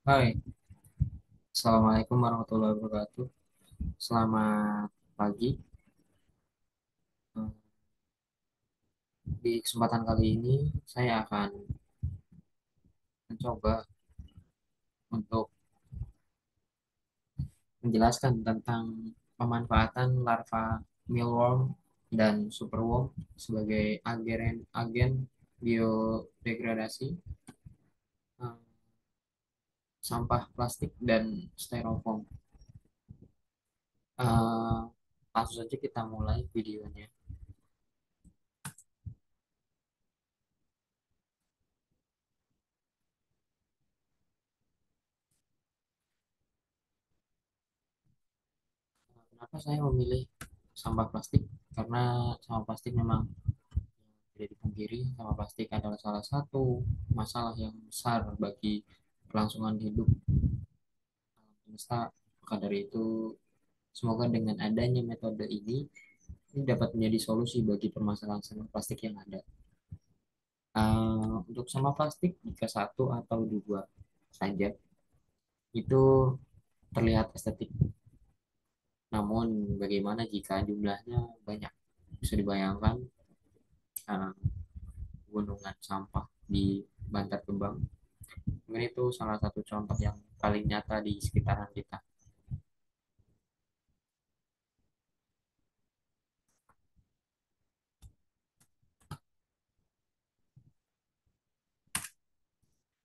Hai, Assalamualaikum warahmatullahi wabarakatuh. Selamat pagi. Di kesempatan kali ini, saya akan mencoba untuk menjelaskan tentang pemanfaatan larva mealworm dan superworm sebagai agen biodegradasi eh, sampah plastik dan styrofoam. Eh, Langsung saja kita mulai videonya. Kenapa saya memilih sampah plastik? Karena sampah plastik memang tidak dipungkiri, sampah plastik adalah salah satu masalah yang besar bagi kelangsungan hidup alam semesta. Maka dari itu, semoga dengan adanya metode ini dapat menjadi solusi bagi permasalahan sampah plastik yang ada. Untuk sampah plastik, jika satu atau dua saja, itu terlihat estetik. Namun, bagaimana jika jumlahnya banyak? Bisa dibayangkan uh, gunungan sampah di Bantar Gebang. Mungkin itu salah satu contoh yang paling nyata di sekitaran kita.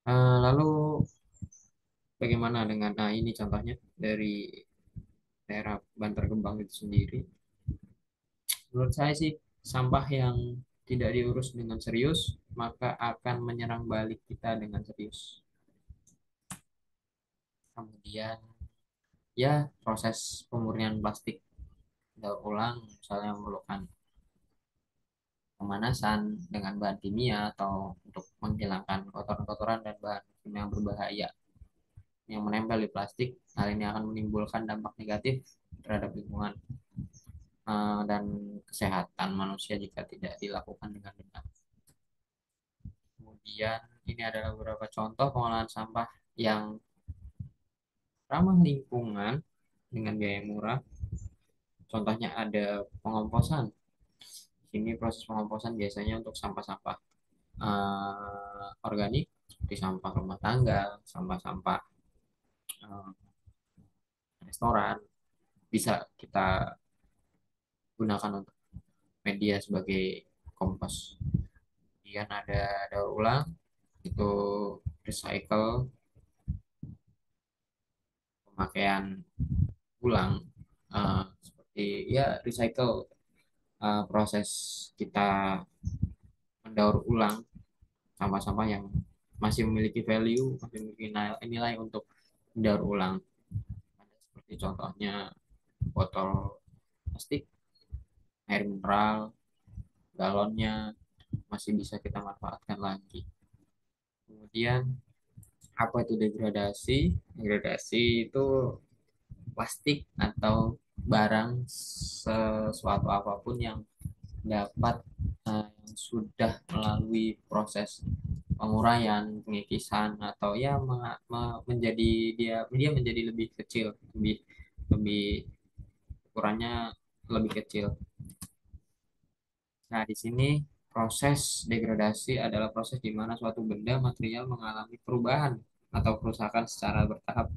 Lalu bagaimana dengan ini contohnya dari daerah Bantar Gebang itu sendiri. Menurut saya sih sampah yang tidak diurus dengan serius maka akan menyerang balik kita dengan serius. Kemudian ya proses pemurnian plastik daur ulang misalnya memerlukan pemanasan dengan bahan kimia atau untuk menghilangkan kotoran-kotoran dan bahan kimia yang berbahaya yang menempel di plastik. Hal ini akan menimbulkan dampak negatif terhadap lingkungan dan kesehatan manusia jika tidak dilakukan dengan benar. Kemudian ini adalah beberapa contoh pengolahan sampah yang ramah lingkungan dengan biaya murah. Contohnya ada pengomposan. Ini proses pengomposan biasanya untuk sampah-sampah organik seperti sampah rumah tangga, sampah-sampah uh, restoran bisa kita gunakan untuk media sebagai kompos. Kemudian ada daur ulang, itu recycle, pemakaian ulang, seperti ya recycle, proses kita mendaur ulang sampah-sampah yang masih memiliki value, masih memiliki nilai untuk daur ulang. Ada seperti contohnya botol plastik, air mineral, galonnya masih bisa kita manfaatkan lagi. Kemudian apa itu degradasi? Degradasi itu plastik atau barang sesuatu apapun yang dapat yang sudah melalui proses penguraian, pengikisan atau ya menjadi dia menjadi lebih kecil, lebih lebih ukurannya lebih kecil. Nah, di sini proses degradasi adalah proses di mana suatu benda material mengalami perubahan atau kerusakan secara bertahap.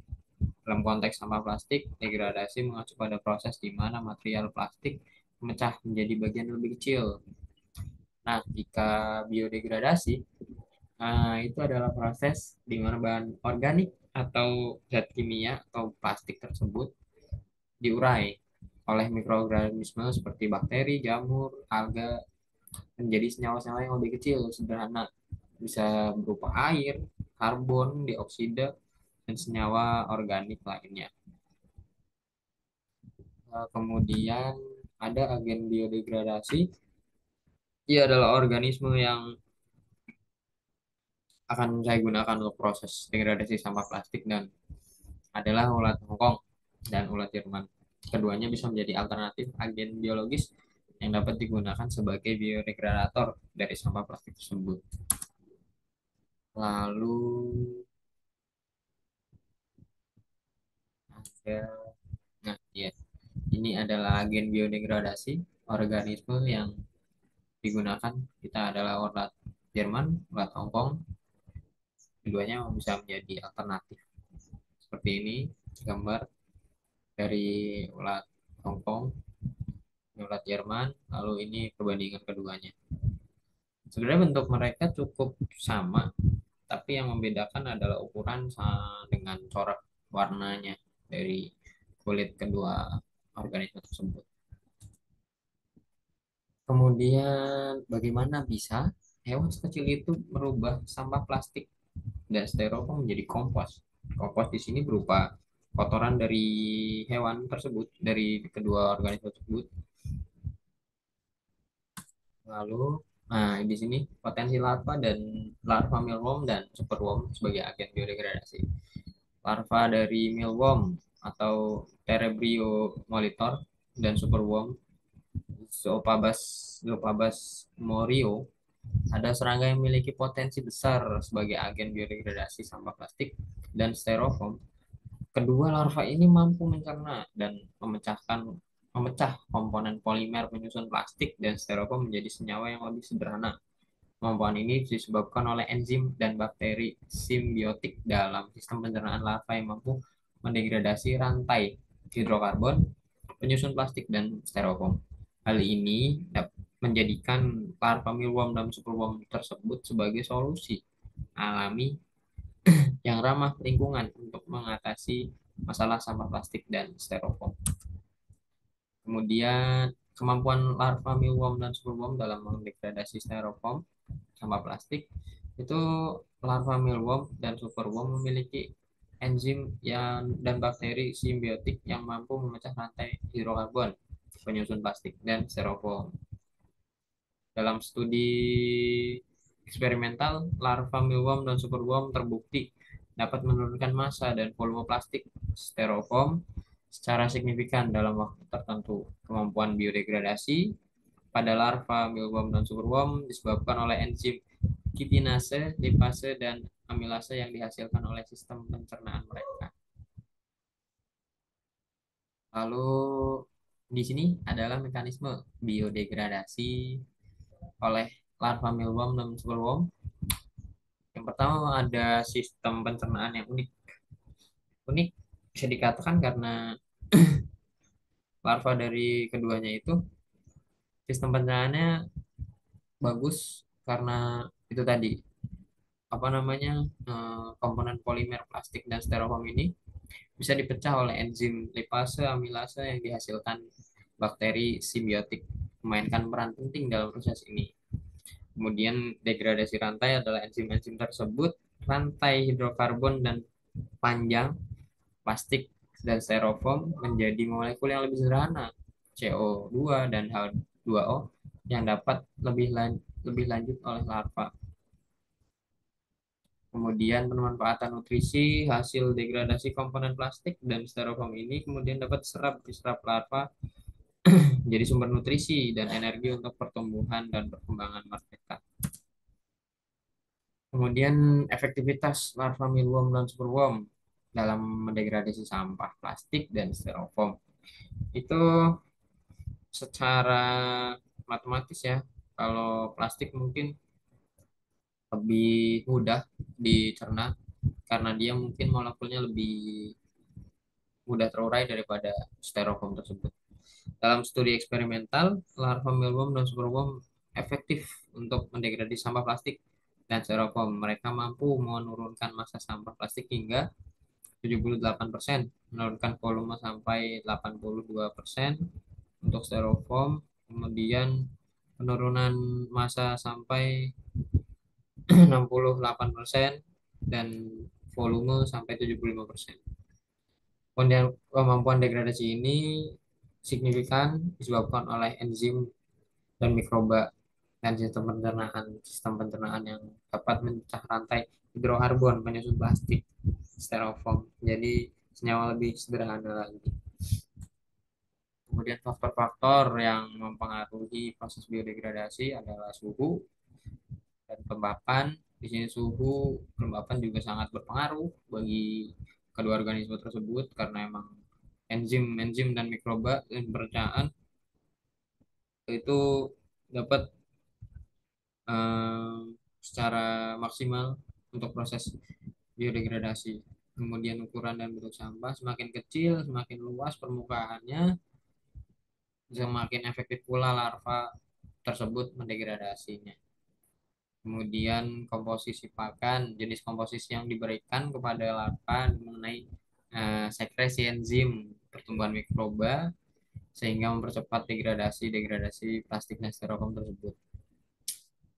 Dalam konteks sampah plastik, degradasi mengacu pada proses di mana material plastik memecah menjadi bagian lebih kecil. Nah, jika biodegradasi, itu adalah proses di mana bahan organik atau zat kimia atau plastik tersebut diurai oleh mikroorganisme seperti bakteri, jamur, alga menjadi senyawa-senyawa yang lebih kecil, sederhana, bisa berupa air, karbon, dioksida, dan senyawa organik lainnya. Kemudian ada agen biodegradasi. Ia adalah organisme yang akan saya gunakan untuk proses degradasi sampah plastik dan adalah ulat Hongkong dan ulat Jerman. Keduanya bisa menjadi alternatif agen biologis yang dapat digunakan sebagai biodegradator dari sampah plastik tersebut. Lalu Ada, nah ya, ini adalah agen biodegradasi organisme yang digunakan. Kita adalah ulat Jerman, ulat Hongkong. Keduanya bisa menjadi alternatif. Seperti ini gambar dari ulat Hongkong, ulat Jerman, lalu ini perbandingan keduanya. Sebenarnya bentuk mereka cukup sama, tapi yang membedakan adalah ukuran dengan corak warnanya dari kulit kedua organisme tersebut. Kemudian bagaimana bisa hewan sekecil itu merubah sampah plastik dan styrofoam menjadi kompos? Kompos di sini berupa kotoran dari hewan tersebut, dari kedua organisme tersebut. Lalu, nah di sini potensi larva mealworm dan superworm sebagai agen biodegradasi. Larva dari mealworm atau Terebrio molitor dan superworm Zoopabas Zoopabas morio ada serangga yang memiliki potensi besar sebagai agen biodegradasi sampah plastik dan styrofoam. Kedua larva ini mampu mencerna dan memecah komponen polimer penyusun plastik dan styrofoam menjadi senyawa yang lebih sederhana. Kemampuan ini disebabkan oleh enzim dan bakteri simbiotik dalam sistem pencernaan larva yang mampu mendegradasi rantai hidrokarbon, penyusun plastik, dan styrofoam. Hal ini menjadikan larva mealworm dan superworm tersebut sebagai solusi alami yang ramah lingkungan untuk mengatasi masalah sampah plastik dan styrofoam. Kemudian kemampuan larva mealworm dan superworm dalam mendegradasi styrofoam sampah plastik itu larva mealworm dan superworm memiliki enzim dan bakteri simbiotik yang mampu memecah rantai hidrokarbon, penyusun plastik, dan styrofoam. Dalam studi eksperimental, larva mealworm dan superworm terbukti dapat menurunkan massa dan volume plastik styrofoam secara signifikan dalam waktu tertentu. Kemampuan biodegradasi pada larva mealworm dan superworm disebabkan oleh enzim kitinase, lipase, dan amilase yang dihasilkan oleh sistem pencernaan mereka. Lalu di sini adalah mekanisme biodegradasi oleh larva mealworm dan superworm. Yang pertama ada sistem pencernaan yang unik. Unik bisa dikatakan karena larva dari keduanya itu sistem pencernaannya bagus karena itu tadi apa namanya komponen polimer plastik dan styrofoam ini bisa dipecah oleh enzim lipase amilase yang dihasilkan bakteri simbiotik memainkan peran penting dalam proses ini. Kemudian degradasi rantai adalah enzim-enzim tersebut rantai hidrokarbon dan panjang plastik dan styrofoam menjadi molekul yang lebih sederhana CO2 dan H2O yang dapat lebih lanjut oleh larva. Kemudian pemanfaatan nutrisi hasil degradasi komponen plastik dan styrofoam ini kemudian dapat diserap larva menjadi sumber nutrisi dan energi untuk pertumbuhan dan perkembangan mereka. Kemudian efektivitas larva mealworm dan superworm dalam mendegradasi sampah plastik dan styrofoam itu secara matematis ya. Kalau plastik mungkin lebih mudah dicerna karena dia mungkin molekulnya lebih mudah terurai daripada styrofoam tersebut. Dalam studi eksperimental, larva mealworm dan superworm efektif untuk mendegradasi sampah plastik dan styrofoam. Mereka mampu menurunkan massa sampah plastik hingga 78%, menurunkan volume sampai 82% untuk styrofoam, kemudian penurunan massa sampai 68% dan volume sampai 75%. Kemudian kemampuan degradasi ini signifikan disebabkan oleh enzim dan mikroba dan sistem pencernaan yang dapat memecah rantai hidrokarbon penyusun plastik styrofoam jadi senyawa lebih sederhana lagi. Kemudian faktor-faktor yang mempengaruhi proses biodegradasi adalah suhu dan kelembapan. Di sini suhu kelembapan juga sangat berpengaruh bagi kedua organisme tersebut karena emang enzim dan mikroba dan pencernaan itu dapat eh, secara maksimal untuk proses biodegradasi. Kemudian ukuran dan bentuk sampah semakin kecil, semakin luas permukaannya, semakin efektif pula larva tersebut mendegradasinya. Kemudian komposisi pakan, jenis komposisi yang diberikan kepada larva mengenai sekresi enzim pertumbuhan mikroba sehingga mempercepat degradasi plastik dan styrofoam tersebut.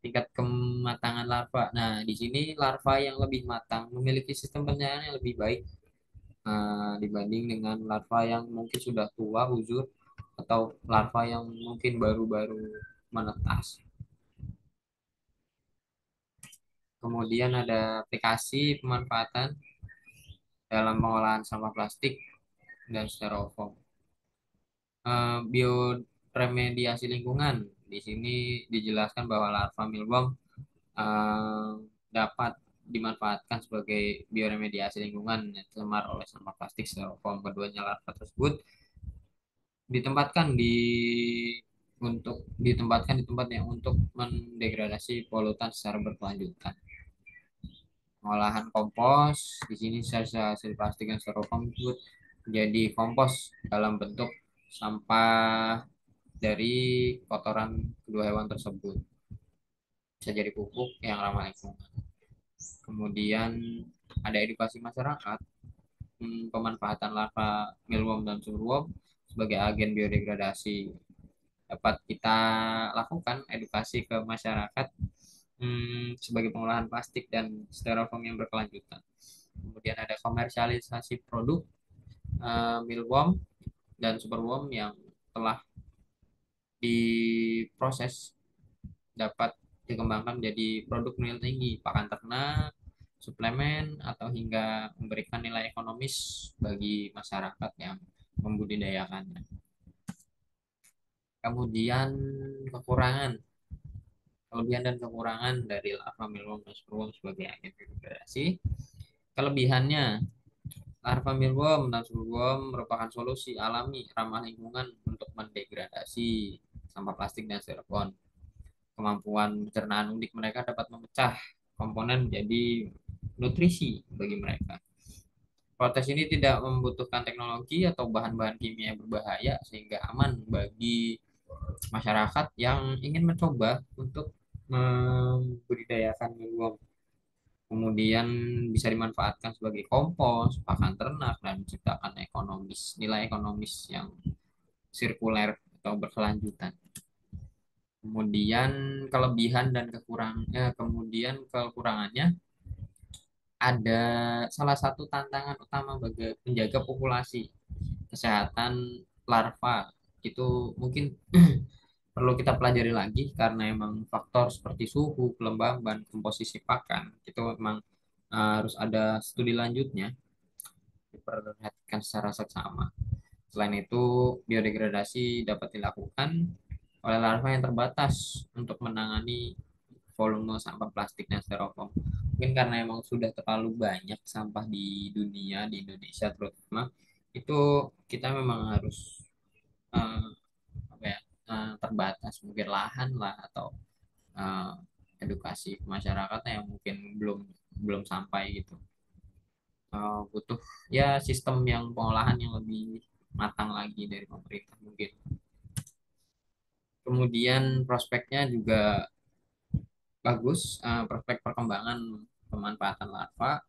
Tingkat kematangan larva. Nah, di sini larva yang lebih matang memiliki sistem pencernaan yang lebih baik dibanding dengan larva yang mungkin sudah tua, uzur, atau larva yang mungkin baru-baru menetas. Kemudian ada aplikasi pemanfaatan dalam pengolahan sampah plastik dan styrofoam. Bioremediasi lingkungan. Di sini dijelaskan bahwa larva mealworm eh, dapat dimanfaatkan sebagai bioremediasi lingkungan yang tercemar oleh sampah plastik styrofoam. Keduanya larva tersebut ditempatkan di tempat yang untuk mendegradasi polutan secara berkelanjutan. Pengolahan kompos di sini sisa hasil plastik dan styrofoam tersebut menjadi kompos dalam bentuk sampah dari kotoran kedua hewan tersebut. Bisa jadi pupuk yang ramah lingkungan. Kemudian ada edukasi masyarakat, pemanfaatan larva mealworm dan superworm sebagai agen biodegradasi. Dapat kita lakukan edukasi ke masyarakat sebagai pengolahan plastik dan styrofoam yang berkelanjutan. Kemudian ada komersialisasi produk mealworm dan superworm yang telah diproses dapat dikembangkan menjadi produk nilai tinggi, pakan ternak, suplemen, atau hingga memberikan nilai ekonomis bagi masyarakat yang membudidayakannya. Kemudian kekurangan, kelebihan dan kekurangan dari larva mealworm dan superworm sebagai agen biodegradasi. Kelebihannya, larva mealworm dan superworm merupakan solusi alami ramah lingkungan untuk mendegradasi sampah plastik dan styrofoam. Kemampuan pencernaan unik mereka dapat memecah komponen menjadi nutrisi bagi mereka. Proses ini tidak membutuhkan teknologi atau bahan-bahan kimia yang berbahaya sehingga aman bagi masyarakat yang ingin mencoba untuk membudidayakan mealworm. Kemudian bisa dimanfaatkan sebagai kompos, pakan ternak, dan menciptakan nilai ekonomis yang sirkuler atau berkelanjutan. Kemudian kemudian kekurangannya ada salah satu tantangan utama bagi menjaga populasi kesehatan larva itu mungkin perlu kita pelajari lagi karena emang faktor seperti suhu, kelembaban, komposisi pakan itu memang harus ada studi lanjutnya diperhatikan secara seksama. Selain itu, biodegradasi dapat dilakukan oleh larva yang terbatas untuk menangani volume sampah plastik dan styrofoam. Mungkin karena emang sudah terlalu banyak sampah di dunia, di Indonesia terutama, itu kita memang harus eh, apa ya, terbatas mungkin lahan lah atau eh, edukasi ke masyarakat yang mungkin belum belum sampai gitu. Butuh ya sistem yang pengolahan yang lebih matang lagi dari pemerintah mungkin. Kemudian prospeknya juga bagus, prospek perkembangan pemanfaatan larva,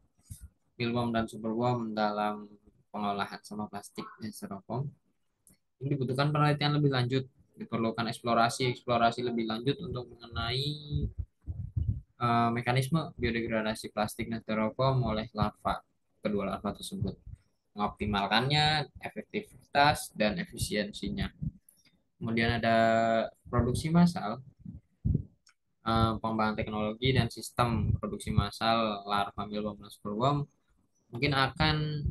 mealworm dan superworm dalam pengolahan sampah plastik dan styrofoam. Ini dibutuhkan penelitian lebih lanjut, diperlukan eksplorasi lebih lanjut untuk mengenai mekanisme biodegradasi plastik dan styrofoam oleh kedua larva tersebut, mengoptimalkannya, efektivitas dan efisiensinya. Kemudian ada produksi massal, pengembangan teknologi dan sistem produksi massal larva mealworm dan superworm mungkin akan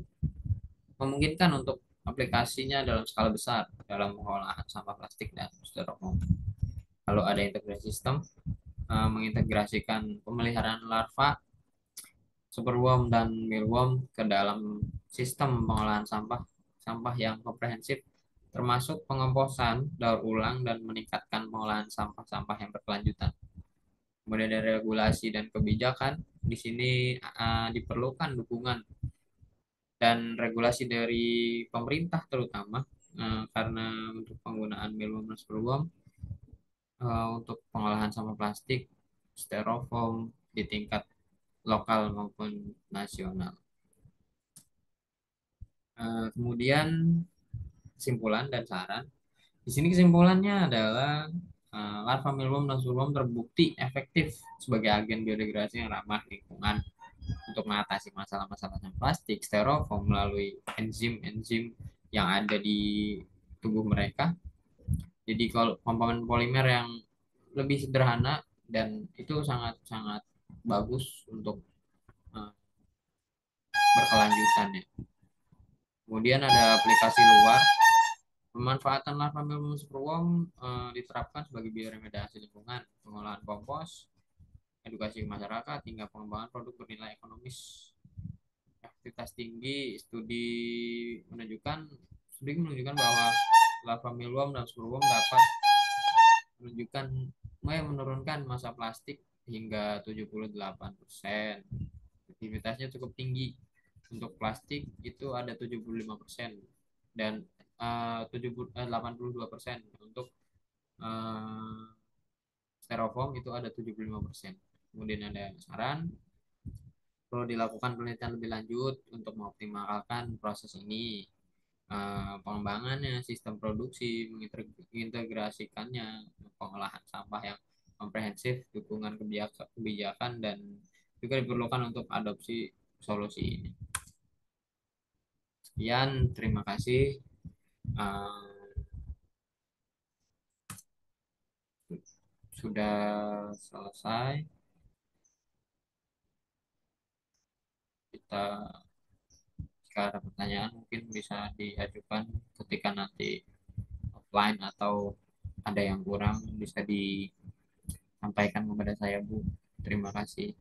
memungkinkan untuk aplikasinya dalam skala besar dalam pengolahan sampah plastik dan styrofoam. Kalau ada integrasi sistem, mengintegrasikan pemeliharaan larva superworm dan mealworm ke dalam sistem pengolahan sampah sampah yang komprehensif, termasuk pengomposan, daur ulang, dan meningkatkan pengolahan sampah-sampah yang berkelanjutan. Kemudian dari regulasi dan kebijakan, di sini diperlukan dukungan dan regulasi dari pemerintah terutama, karena untuk penggunaan mealworm dan superworm, untuk pengolahan sampah plastik, styrofoam di tingkat lokal maupun nasional. Kemudian kesimpulan dan saran. Di sini kesimpulannya adalah larva mealworm dan sulworm terbukti efektif sebagai agen biodegradasi yang ramah lingkungan untuk mengatasi masalah-masalah sampah plastik, styrofoam melalui enzim-enzim yang ada di tubuh mereka. Jadi kalau komponen polimer yang lebih sederhana dan itu sangat-sangat bagus untuk uh, berkelanjutan ya. Kemudian ada aplikasi luar. Pemanfaatan larva mildew superworm diterapkan sebagai bioremediasi lingkungan, pengolahan kompos, edukasi masyarakat, hingga pengembangan produk bernilai ekonomis. Aktivitas tinggi, menunjukkan studi menunjukkan bahwa larva mealworm dan superworm dapat menunjukkan menurunkan massa plastik hingga 78%. Aktivitasnya cukup tinggi. Untuk plastik itu ada 75% dan 82% untuk uh, styrofoam itu ada 75%. Kemudian ada saran perlu dilakukan penelitian lebih lanjut untuk mengoptimalkan proses ini, pengembangannya, sistem produksi, mengintegrasikannya, pengolahan sampah yang komprehensif, dukungan kebijakan, dan juga diperlukan untuk adopsi solusi ini. Sekian, terima kasih. Uh, Sudah selesai. Kita jika ada pertanyaan mungkin bisa diajukan ketika nanti offline atau ada yang kurang bisa disampaikan kepada saya Bu. Terima kasih.